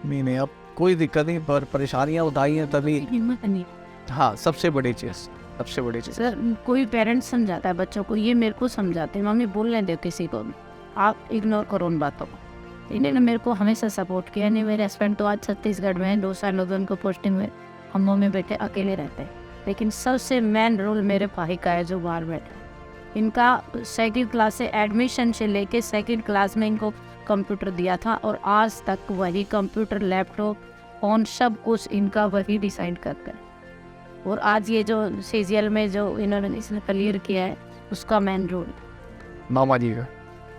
नहीं अब कोई दिक्कत नहीं, पर परेशानियाँ उठाई हैं तभी। हिम्मत नहीं। हाँ, सबसे बड़ी चीज़, सबसे बड़ी चीज़। सर कोई पेरेंट्स समझाता है बच्चों को, ये मेरे को समझाते हैं, मम्मी बोलने दो किसी को भी, आप इग्नोर करो उन बातों को। इन्होंने मेरे को हमेशा सपोर्ट किया। नहीं, मेरे हस्बैंड तो आज छत्तीसगढ़ में 2 साल हो गए उनको पोस्टिंग में, हम मम्मी बेटे अकेले रहते हैं। लेकिन सबसे मेन रोल मेरे भाई का है जो बाहर बैठे। इनका 2nd क्लास से एडमिशन से लेके 2nd क्लास में इनको कंप्यूटर दिया था और आज तक वही कंप्यूटर, लैपटॉप, फ़ोन सब कुछ इनका वही डिसाइड करता है। और आज ये जो CGL में जो इन्होंने इसने क्लियर किया है उसका मेन रोल मामा जी का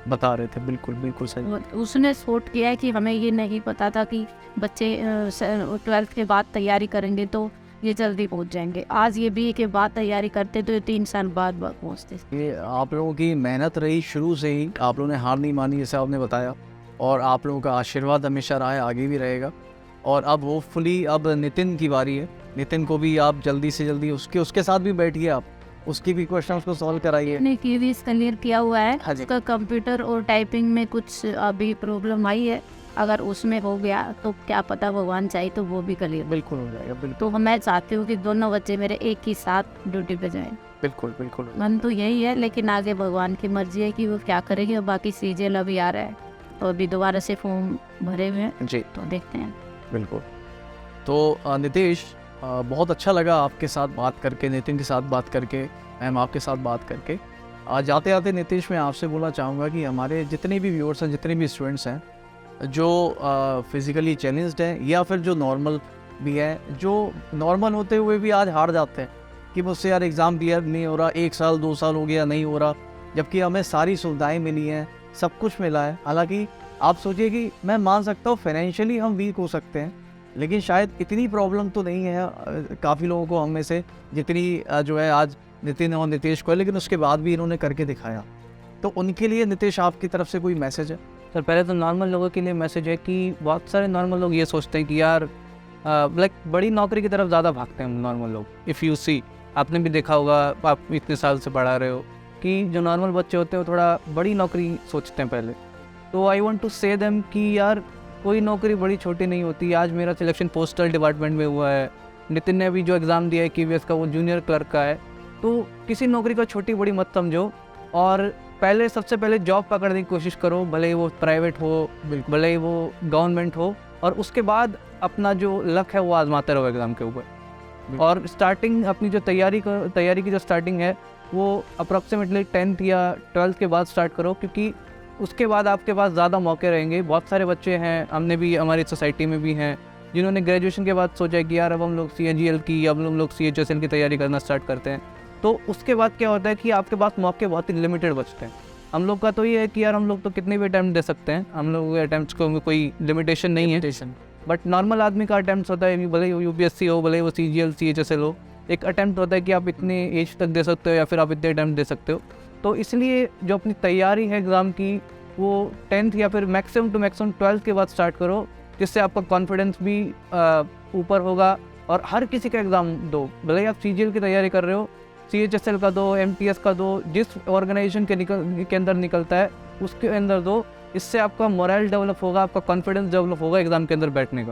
बता रहे थे। बिल्कुल बिल्कुल सही। उसने सपोर्ट किया है कि हमें ये नहीं पता था कि बच्चे 12th के बाद तैयारी करेंगे तो ये जल्दी पहुंच जाएंगे। आज ये BA के बाद तैयारी करते तो ये 3 साल बाद पहुंचते। ये आप लोगों की मेहनत रही शुरू से ही, आप लोगों ने हार नहीं मानी जैसे आपने बताया, और आप लोगों का आशीर्वाद हमेशा रहा है, आगे भी रहेगा। और अब होपफुली अब नितिन की बारी है। नितिन को भी आप जल्दी से जल्दी उसके साथ भी बैठिए, आप उसकी भी क्वेश्चन को सॉल्व कराइए। ने KVS क्लियर किया हुआ है। हाँ जी। उसका कंप्यूटर और टाइपिंग में कुछ अभी प्रॉब्लम आई है, अगर उसमें हो गया तो क्या पता भगवान चाहे तो वो भी क्लियर। बिल्कुल हो जाएगा। बिल्कुल तो मैं चाहती हूँ कि दोनों बच्चे मेरे एक ही साथ ड्यूटी पे जाएं। बिल्कुल बिल्कुल। मन तो यही है, लेकिन आगे भगवान की मर्जी है कि वो क्या करेगी। और बाकी CGL अभी आ रहा है तो अभी दोबारा से फॉर्म भरे हुए हैं, जी तो देखते हैं। बिल्कुल। तो नितेश, बहुत अच्छा लगा आपके साथ बात करके, नितिन के साथ बात करके, मैम आपके साथ बात करके। जाते जाते नितेश मैं आपसे बोलना चाहूँगा कि हमारे जितने भी व्यूअर्स हैं, जितने भी स्टूडेंट्स हैं जो फिज़िकली चैलेंज्ड हैं या फिर जो नॉर्मल भी हैं, जो नॉर्मल होते हुए भी आज हार जाते हैं कि मुझसे यार एग्ज़ाम क्लियर नहीं हो रहा, 1 साल 2 साल हो गया नहीं हो रहा, जबकि हमें सारी सुविधाएं मिली हैं, सब कुछ मिला है। हालांकि आप सोचिए कि मैं मान सकता हूँ फाइनेंशियली हम वीक हो सकते हैं, लेकिन शायद इतनी प्रॉब्लम तो नहीं है काफ़ी लोगों को हम में से जितनी जो है आज नितिन और नितेश को है, लेकिन उसके बाद भी इन्होंने करके दिखाया। तो उनके लिए नितेश आपकी तरफ से कोई मैसेज है? सर पहले तो नॉर्मल लोगों के लिए मैसेज है कि बहुत सारे नॉर्मल लोग ये सोचते हैं कि यार लाइक बड़ी नौकरी की तरफ ज़्यादा भागते हैं नॉर्मल लोग। इफ़ यू सी, आपने भी देखा होगा, आप इतने साल से पढ़ा रहे हो कि जो नॉर्मल बच्चे होते हैं वो थोड़ा बड़ी नौकरी सोचते हैं पहले। तो आई वांट टू से देम कि यार कोई नौकरी बड़ी छोटी नहीं होती। आज मेरा सिलेक्शन पोस्टल डिपार्टमेंट में हुआ है, नितिन ने अभी जो एग्ज़ाम दिया है KVS का वो जूनियर क्लर्क का है। तो किसी नौकरी को छोटी बड़ी मत समझो और पहले सबसे पहले जॉब पकड़ने की कोशिश करो, भले ही वो प्राइवेट हो, भले ही वो गवर्नमेंट हो, और उसके बाद अपना जो लक है वो आजमाते रहो एग्ज़ाम के ऊपर। और स्टार्टिंग अपनी जो तैयारी की जो स्टार्टिंग है वो अप्रॉक्सीमेटली 10th या 12th के बाद स्टार्ट करो, क्योंकि उसके बाद आपके पास ज़्यादा मौके रहेंगे। बहुत सारे बच्चे हैं, हमने भी हमारी सोसाइटी में भी हैं जिन्होंने ग्रेजुएशन के बाद सोचा है कि यार अब हम लोग CGL की, अब हम लोग CHSL की तैयारी करना स्टार्ट करते हैं। तो उसके बाद क्या होता है कि आपके पास मौके बहुत ही लिमिटेड बचते हैं। हम लोग का तो ये है कि यार हम लोग तो कितने भी अटैम्प्ट दे सकते हैं, हम लोग अटैम्प्ट्स को कोई लिमिटेशन नहीं है। बट नॉर्मल आदमी का अटैम्प्ट होता है, भले ही UPSC हो, भले ही वो CGL CHSL हो, एक अटैम्प्ट होता है कि आप इतने एज तक दे सकते हो या फिर आप इतने अटैम्प्ट दे सकते हो। तो इसलिए जो अपनी तैयारी है एग्ज़ाम की वो 10th या फिर मैक्सिमम टू मैक्सिमम 12th के बाद स्टार्ट करो, जिससे आपका कॉन्फिडेंस भी ऊपर होगा। और हर किसी का एग्ज़ाम दो, भले ही आप CGL की तैयारी कर रहे हो, CHSL का दो, MTS का दो, जिस ऑर्गेनाइजेशन के अंदर निकलता है उसके अंदर दो। इससे आपका मोरल डेवलप होगा, आपका कॉन्फिडेंस डेवलप होगा एग्ज़ाम के अंदर बैठने का,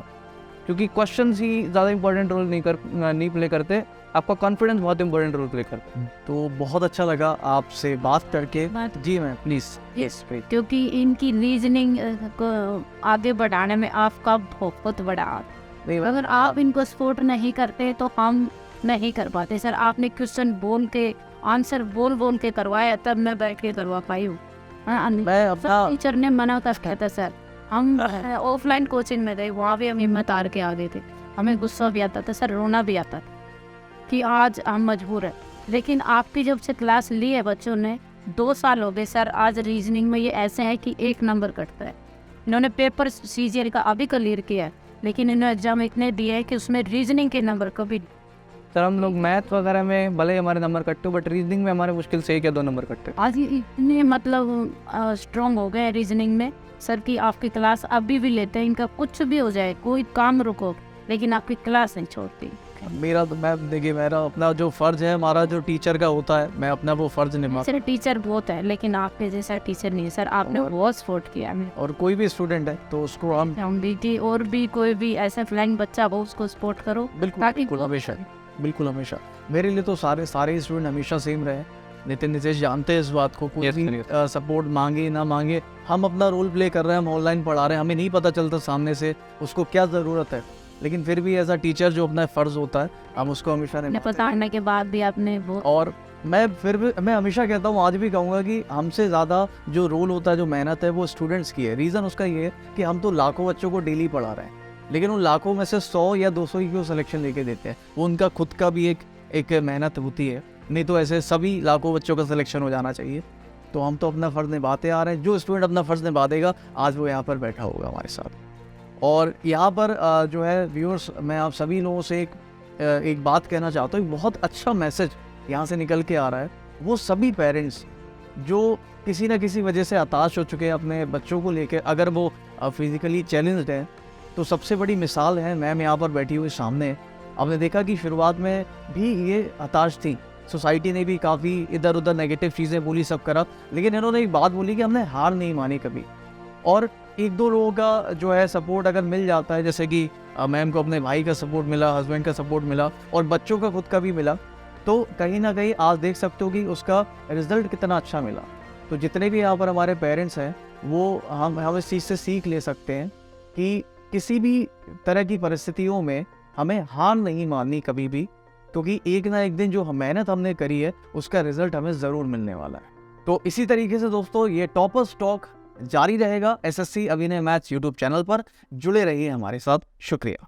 क्योंकि क्वेश्चंस ही ज़्यादा इंपॉर्टेंट रोल नहीं प्ले करते, आपका कॉन्फिडेंस बहुत इंपॉर्टेंट रोल प्ले करता है। तो बहुत अच्छा लगा आपसे बात करके। जी मैम प्लीज़। यस, क्योंकि इनकी रीजनिंग को आगे बढ़ाने में आपका बहुत बड़ा हाथ। अगर आप इनको सपोर्ट नहीं करते तो हम नहीं कर पाते। सर आपने क्वेश्चन बोल के, आंसर बोल के करवाया, तब मैं बैठ के करवा पाई हूँ। मैं अपना टीचर ने मना कर कहता सर, हम ऑफलाइन कोचिंग में गए, वहाँ भी हम हिम्मत हार के आ गए थे, हमें गुस्सा भी आता था सर, रोना भी आता था कि आज हम मजबूर हैं। लेकिन आपकी जब से क्लास ली है बच्चों ने, 2 साल हो गए सर, आज रीजनिंग में ये ऐसे है कि 1 नंबर कटता है। इन्होंने पेपर CGL का अभी क्लियर किया है, लेकिन इन्होंने एग्जाम इतने दिए हैं कि उसमें रीजनिंग के नंबर कभी। सर हम लोग मैथ वगैरह में भले ही हमारे नंबर कटते हो, बट रीजनिंग में हमारे मुश्किल से 1 या 2 नंबर कटते हैं। आज ये इतने मतलब स्ट्रॉन्ग हो गए रीजनिंग में सर की आपकी क्लास अभी भी लेते हैं। इनका कुछ भी हो जाए, कोई काम रुको, लेकिन आपकी क्लास नहीं छोड़ती। मेरा तो मैं देखिए मेरा अपना जो फ़र्ज़ है हमारा जो टीचर का होता है, मैं अपना वो फ़र्ज़ निभा सर टीचर बहुत है लेकिन आपके जैसा टीचर नहीं है सर, आपने बहुत सपोर्ट किया हमें। और कोई भी स्टूडेंट है तो उसको हम बेटी और भी कोई भी ऐसा फ्लाइंग बच्चा हो उसको सपोर्ट करो बिल्कुल ताकि बिल्कुल हमेशा बिल्कुल हमेशा मेरे लिए तो सारे स्टूडेंट हमेशा सेम रहे। नितिन नितेश जानते हैं इस बात को, कोई Yes, भी sir, yes. सपोर्ट मांगे ना मांगे हम अपना रोल प्ले कर रहे हैं, हम ऑनलाइन पढ़ा रहे हैं, हमें नहीं पता चलता सामने से उसको क्या ज़रूरत है, लेकिन फिर भी एज अ टीचर जो अपना फ़र्ज़ होता है हम उसको हमेशा न पता होने के बाद भी आपने बहुत और मैं हमेशा कहता हूँ, आज भी कहूँगा कि हमसे ज़्यादा जो रोल होता है, जो मेहनत है वो स्टूडेंट्स की है। रीज़न उसका ये है कि हम तो लाखों बच्चों को डेली पढ़ा रहे हैं, लेकिन उन लाखों में से 100 या 200 ही को सिलेक्शन लेके देते हैं। वो उनका खुद का भी एक मेहनत होती है, नहीं तो ऐसे सभी लाखों बच्चों का सिलेक्शन हो जाना चाहिए। तो हम तो अपना फ़र्ज़ निभाते आ रहे हैं। जो स्टूडेंट अपना फ़र्ज़ निभा देगा आज वो यहाँ पर बैठा होगा हमारे साथ। और यहाँ पर जो है व्यूअर्स, मैं आप सभी लोगों से एक बात कहना चाहता हूँ। बहुत अच्छा मैसेज यहाँ से निकल के आ रहा है। वो सभी पेरेंट्स जो किसी न किसी वजह से हताश हो चुके हैं अपने बच्चों को लेकर, अगर वो फिज़िकली चैलेंज्ड हैं, तो सबसे बड़ी मिसाल है मैम यहाँ पर बैठी हुई सामने। आपने देखा कि शुरुआत में भी ये हताश थी, सोसाइटी ने भी काफ़ी इधर उधर नेगेटिव चीज़ें बोली, सब करा, लेकिन इन्होंने एक बात बोली कि हमने हार नहीं मानी कभी। और एक दो लोगों का जो है सपोर्ट अगर मिल जाता है, जैसे कि मैम को अपने भाई का सपोर्ट मिला, हस्बैंड का सपोर्ट मिला और बच्चों का खुद का भी मिला, तो कहीं ना कहीं आज देख सकते हो कि उसका रिज़ल्ट कितना अच्छा मिला। तो जितने भी यहाँ पर हमारे पेरेंट्स हैं वो हम इस चीज़ से सीख ले सकते हैं कि किसी भी तरह की परिस्थितियों में हमें हार नहीं माननी कभी भी, क्योंकि एक ना एक दिन जो मेहनत हमने करी है उसका रिजल्ट हमें ज़रूर मिलने वाला है। तो इसी तरीके से दोस्तों ये टॉपर्स टॉक जारी रहेगा एसएससी अभिनय मैथ्स यूट्यूब चैनल पर। जुड़े रहिए हमारे साथ। शुक्रिया।